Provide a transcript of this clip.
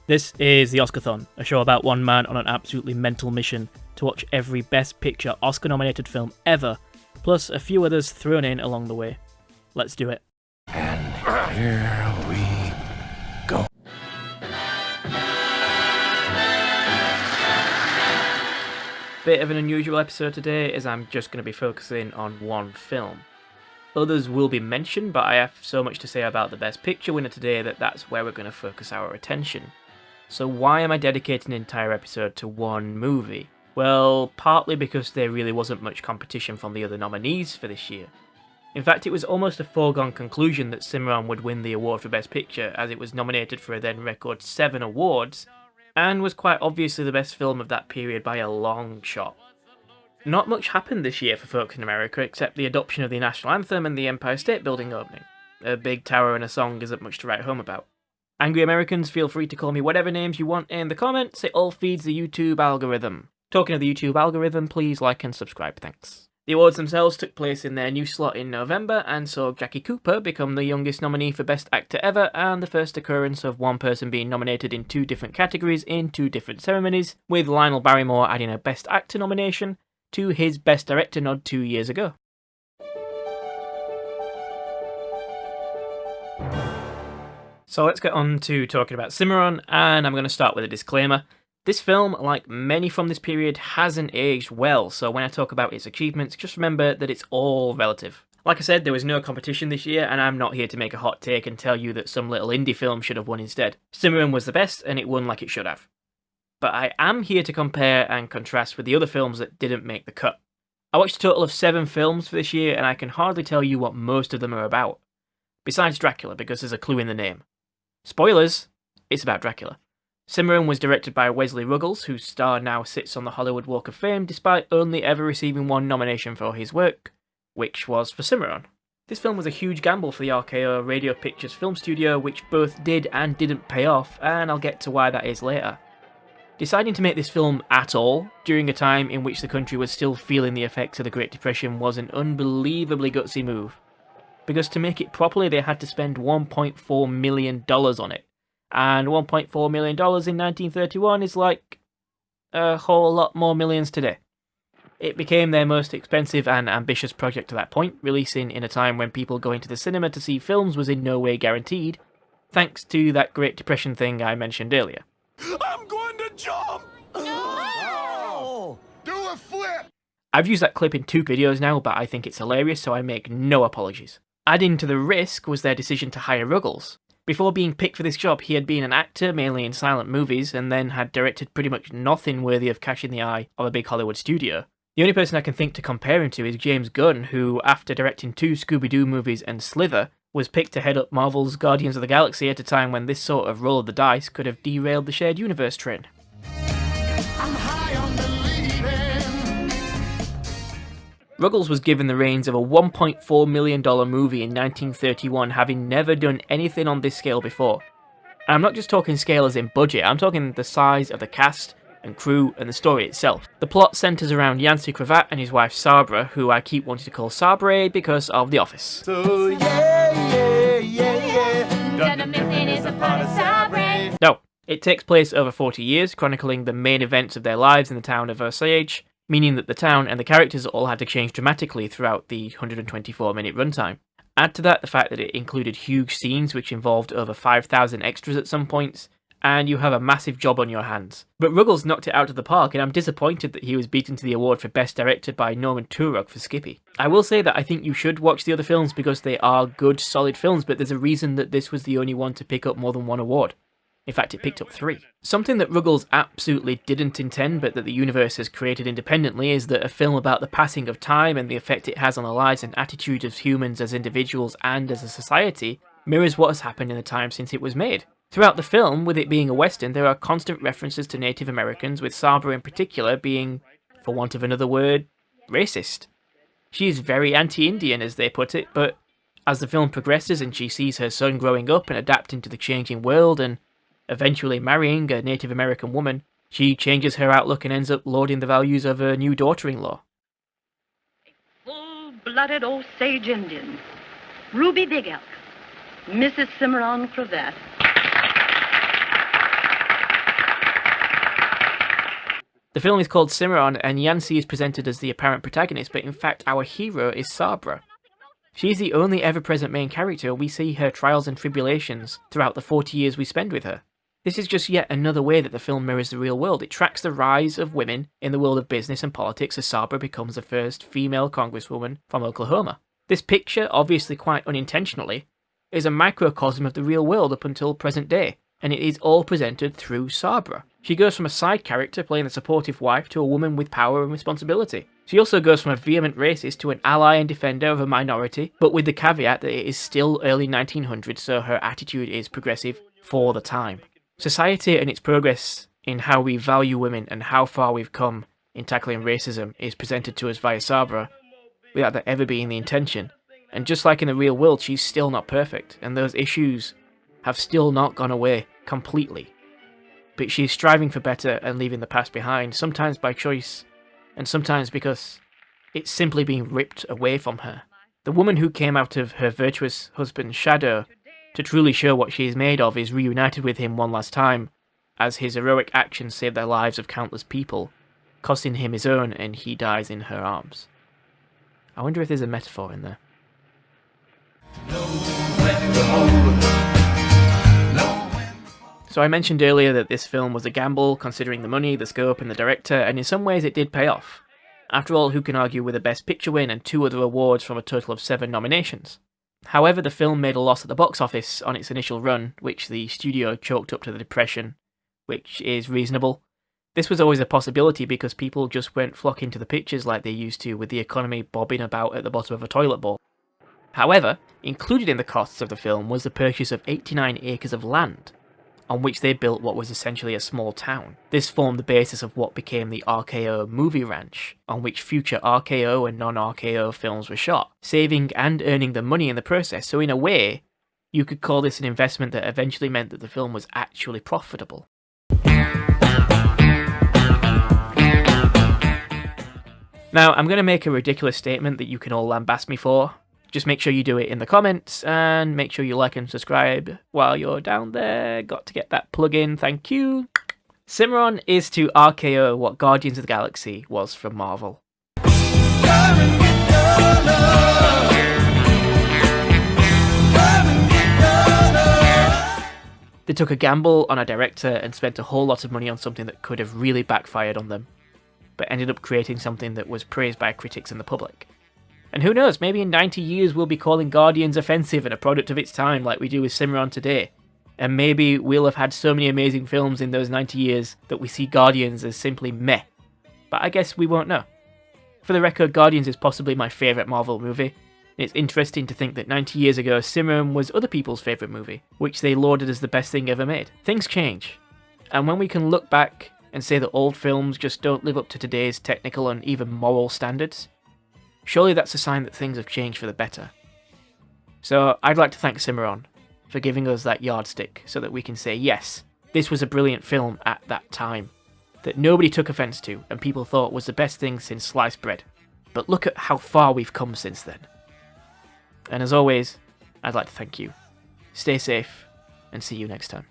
This is the Oscarthon, a show about one man on an absolutely mental mission to watch every Best Picture Oscar-nominated film ever, plus a few others thrown in along the way. Let's do it. And here we go. Bit of an unusual episode today, as I'm just going to be focusing on one film. Others will be mentioned, but I have so much to say about the Best Picture winner today that that's where we're going to focus our attention. So why am I dedicating an entire episode to one movie? Well, partly because there really wasn't much competition from the other nominees for this year. In fact, it was almost a foregone conclusion that Cimarron would win the award for Best Picture, as it was nominated for a then record 7 awards, and was quite obviously the best film of that period by a long shot. Not much happened this year for folks in America except the adoption of the national anthem and the Empire State Building opening. A big tower and a song isn't much to write home about. Angry Americans, feel free to call me whatever names you want in the comments, it all feeds the YouTube algorithm. Talking of the YouTube algorithm, please like and subscribe, thanks. The awards themselves took place in their new slot in November and saw Jackie Cooper become the youngest nominee for Best Actor ever and the first occurrence of one person being nominated in 2 different categories in 2 different ceremonies, with Lionel Barrymore adding a Best Actor nomination to his Best Director nod 2 years ago. So let's get on to talking about Cimarron, and I'm going to start with a disclaimer. This film, like many from this period, hasn't aged well, so when I talk about its achievements, just remember that it's all relative. Like I said, there was no competition this year, and I'm not here to make a hot take and tell you that some little indie film should have won instead. Cimarron was the best, and it won like it should have. But I am here to compare and contrast with the other films that didn't make the cut. I watched a total of 7 films for this year, and I can hardly tell you what most of them are about. Besides Dracula, because there's a clue in the name. Spoilers, it's about Dracula. Cimarron was directed by Wesley Ruggles, whose star now sits on the Hollywood Walk of Fame despite only ever receiving 1 nomination for his work, which was for Cimarron. This film was a huge gamble for the RKO Radio Pictures film studio, which both did and didn't pay off, and I'll get to why that is later. Deciding to make this film at all, during a time in which the country was still feeling the effects of the Great Depression, was an unbelievably gutsy move. Because to make it properly they had to spend $1.4 million on it. And $1.4 million in 1931 is like a whole lot more millions today. It became their most expensive and ambitious project to that point, releasing in a time when people going to the cinema to see films was in no way guaranteed, thanks to that Great Depression thing I mentioned earlier. I'm going to jump! No! Do a flip! I've used that clip in 2 videos now, but I think it's hilarious, so I make no apologies. Adding to the risk was their decision to hire Ruggles. Before being picked for this job, he had been an actor, mainly in silent movies, and then had directed pretty much nothing worthy of catching the eye of a big Hollywood studio. The only person I can think to compare him to is James Gunn, who, after directing 2 Scooby-Doo movies and Slither, was picked to head up Marvel's Guardians of the Galaxy at a time when this sort of roll of the dice could have derailed the shared universe train. Ruggles was given the reins of a $1.4 million movie in 1931, having never done anything on this scale before. And I'm not just talking scale as in budget, I'm talking the size of the cast and crew and the story itself. The plot centres around Yancey Cravat and his wife Sabra, who I keep wanting to call Sabre because of The Office. So No, it takes place over 40 years, chronicling the main events of their lives in the town of Versailles, meaning that the town and the characters all had to change dramatically throughout the 124-minute runtime. Add to that the fact that it included huge scenes which involved over 5,000 extras at some points, and you have a massive job on your hands. But Ruggles knocked it out of the park, and I'm disappointed that he was beaten to the award for Best Director by Norman Turog for Skippy. I will say that I think you should watch the other films because they are good, solid films, but there's a reason that this was the only one to pick up more than 1 award. In fact, it picked up 3. Something that Ruggles absolutely didn't intend, but that the universe has created independently, is that a film about the passing of time and the effect it has on the lives and attitudes of humans as individuals and as a society mirrors what has happened in the time since it was made. Throughout the film, with it being a western, there are constant references to Native Americans, with Sabra in particular being, for want of another word, racist. She is very anti-Indian, as they put it, but as the film progresses and she sees her son growing up and adapting to the changing world and eventually marrying a Native American woman, she changes her outlook and ends up lauding the values of her new daughter-in-law. Full-blooded Osage Indian, Ruby Big Elk, Mrs. Cimarron Cravat. The film is called Cimarron, and Yancy is presented as the apparent protagonist, but in fact our hero is Sabra. She is the only ever-present main character, and we see her trials and tribulations throughout the 40 years we spend with her. This is just yet another way that the film mirrors the real world. It tracks the rise of women in the world of business and politics as Sabra becomes the first female congresswoman from Oklahoma. This picture, obviously quite unintentionally, is a microcosm of the real world up until present day, and it is all presented through Sabra. She goes from a side character playing a supportive wife to a woman with power and responsibility. She also goes from a vehement racist to an ally and defender of a minority, but with the caveat that it is still early 1900s, so her attitude is progressive for the time. Society and its progress in how we value women and how far we've come in tackling racism is presented to us via Sabra, without that ever being the intention. And just like in the real world, she's still not perfect, and those issues have still not gone away completely. But she's striving for better and leaving the past behind, sometimes by choice, and sometimes because it's simply being ripped away from her. The woman who came out of her virtuous husband's shadow to truly show what she is made of is reunited with him one last time, as his heroic actions save the lives of countless people, costing him his own, and he dies in her arms. I wonder if there's a metaphor in there. So I mentioned earlier that this film was a gamble, considering the money, the scope, and the director, and in some ways it did pay off. After all, who can argue with a Best Picture win and 2 other awards from a total of 7 nominations? However, the film made a loss at the box office on its initial run, which the studio chalked up to the Depression, which is reasonable. This was always a possibility because people just weren't flocking to the pictures like they used to, with the economy bobbing about at the bottom of a toilet bowl. However, included in the costs of the film was the purchase of 89 acres of land, on which they built what was essentially a small town. This formed the basis of what became the RKO Movie Ranch, on which future RKO and non-RKO films were shot, saving and earning the money in the process. So in a way, you could call this an investment that eventually meant that the film was actually profitable. Now, I'm going to make a ridiculous statement that you can all lambast me for. Just make sure you do it in the comments, and make sure you like and subscribe while you're down there. Got to get that plug in, thank you. Cimarron is to RKO what Guardians of the Galaxy was from Marvel. They took a gamble on a director and spent a whole lot of money on something that could have really backfired on them, but ended up creating something that was praised by critics and the public. And who knows, maybe in 90 years we'll be calling Guardians offensive and a product of its time like we do with Cimarron today. And maybe we'll have had so many amazing films in those 90 years that we see Guardians as simply meh. But I guess we won't know. For the record, Guardians is possibly my favourite Marvel movie. And it's interesting to think that 90 years ago Cimarron was other people's favourite movie, which they lauded as the best thing ever made. Things change. And when we can look back and say that old films just don't live up to today's technical and even moral standards, surely that's a sign that things have changed for the better. So I'd like to thank Cimarron for giving us that yardstick so that we can say, yes, this was a brilliant film at that time, that nobody took offence to and people thought was the best thing since sliced bread. But look at how far we've come since then. And as always, I'd like to thank you. Stay safe, and see you next time.